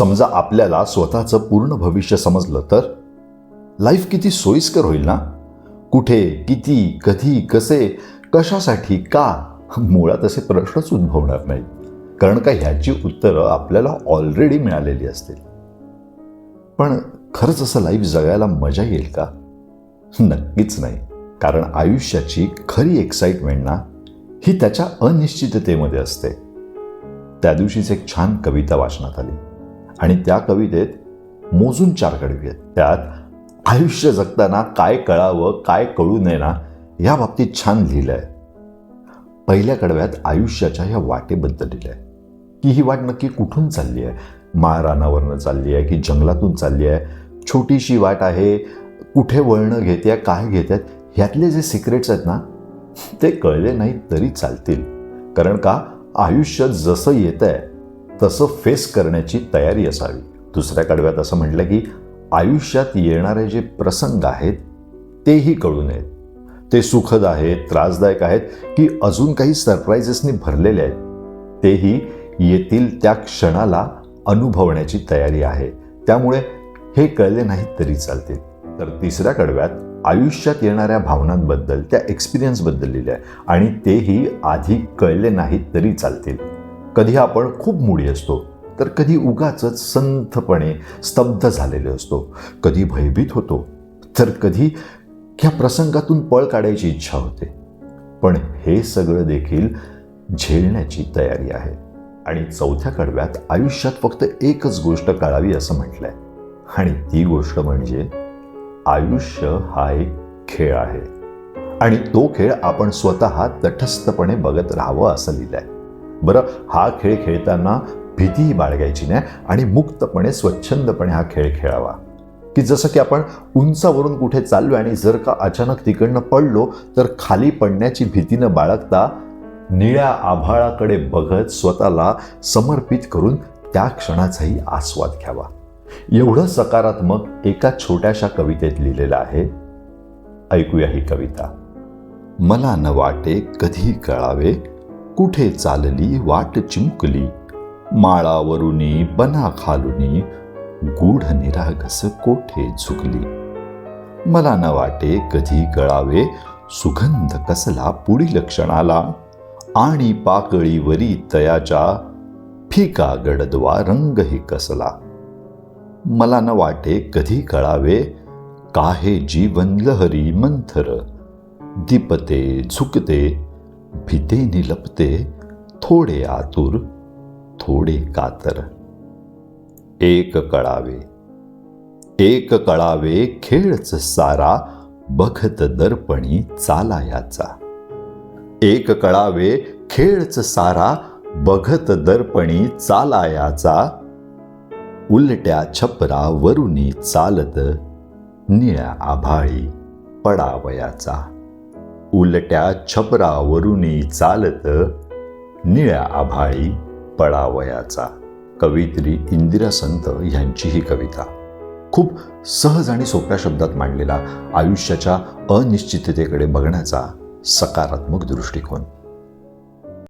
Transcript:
समजा आपल्याला स्वतःचं पूर्ण भविष्य समजलं तर लाईफ किती सोयीस्कर होईल ना. कुठे, किती, कधी, कसे, कशासाठी, का, मुळात असे प्रश्नच उद्भवणार नाही. कारण का ह्याची उत्तरं आपल्याला ऑलरेडी मिळालेली असतील. पण खरंच असं लाईफ जगायला मजा येईल का? नक्कीच नाही. कारण आयुष्याची खरी एक्साइटमेंट ना ही त्याच्या अनिश्चिततेमध्ये असते. त्या दिवशीच एक छान कविता वाचनात आली आणि त्या कवितेत मोजून 4 कडवे आहेत. त्यात आयुष्य जगताना काय कळावं काय कळू नये ना या बाबतीत छान लिहिलं आहे. पहिल्या कडव्यात आयुष्याच्या ह्या वाटेबद्दल लिहिलं आहे की ही वाट नक्की कुठून चालली आहे. माळरानावरनं चालली आहे की जंगलातून चालली आहे, छोटीशी वाट आहे, कुठे वळणं घेते, काय घेतात, ह्यातले जे सिक्रेट्स आहेत ना ते कळले नाही तरी चालतील. कारण का आयुष्य जसं येत आहे तसं फेस करण्याची तयारी असावी. दुसऱ्या कडव्यात असं म्हटलं की आयुष्यात येणारे जे प्रसंग आहेत तेही कळू नयेत. ते सुखद आहेत, त्रासदायक आहेत की अजून काही सरप्राइजेसनी भरलेले आहेत, तेही येतील त्या क्षणाला अनुभवण्याची तयारी आहे. त्यामुळे हे कळले नाहीत तरी चालतील. तर तिसऱ्या कडव्यात आयुष्यात येणाऱ्या भावनांबद्दल, त्या एक्सपिरियन्सबद्दल लिहिलं आहे आणि तेही आधी कळले नाहीत तरी चालतील. कधी आपण खूप मूडी असतो तर कधी उगाचच संथपणे स्तब्ध झालेले असतो, कधी भयभीत होतो तर कधी ह्या प्रसंगातून पळ काढायची इच्छा होते. पण हे सगळं देखील झेलण्याची तयारी आहे. आणि चौथ्या कडव्यात आयुष्यात फक्त एकच गोष्ट कळावी असं म्हटलंय आणि ती गोष्ट म्हणजे आयुष्य हा एक खेळ आहे आणि तो खेळ आपण स्वतः तटस्थपणे बघत राहावं असं लिहिलंय. बरं, हा खेळ खेळताना भीतीही बाळगायची नाही आणि मुक्तपणे स्वच्छंदपणे हा खेळ खेळावा. की जसं की आपण उंचावरून कुठे चाललो आणि जर का अचानक तिकडनं पडलो तर खाली पडण्याची भीती न बाळगता निळ्या आभाळाकडे बघत स्वतःला समर्पित करून त्या क्षणाचाही आस्वाद घ्यावा. एवढं सकारात्मक एका छोट्याशा कवितेत लिहिलेलं आहे. ऐकूया ही कविता. मला न वाटे कधी कळावे, कुठे चालली वाट चिमुकली, माळावरुनी बना खालुनी, गूढ निरागस कोठे झुकली. मला न वाटे कधी कळावे, सुगंध कसला पुढील क्षणाला, आणि पाकळीवरी तयाच्या फिका गडदवा रंगही कसला. मला न वाटे कधी कळावे, काहे जीवन लहरी मंथर, दीपते झुकते भीतेने लपते, थोडे आतुर थोडे कातर. एक कळावे, एक कळावे खेळच सारा, बघत दर्पणी चालायाचा. एक कळावे खेळच सारा, बघत दर्पणी चालायाचा, उलट्या छपरावरुनी चालत निळ्या आभाळी पडावयाचा. उलट्या छपरावरुनी चालत निळ्या आभाळी पडावयाचा. कवयित्री इंदिरा संत यांची ही कविता. खूप सहज आणि सोप्या शब्दात मांडलेला आयुष्याच्या अनिश्चिततेकडे बघण्याचा सकारात्मक दृष्टिकोन.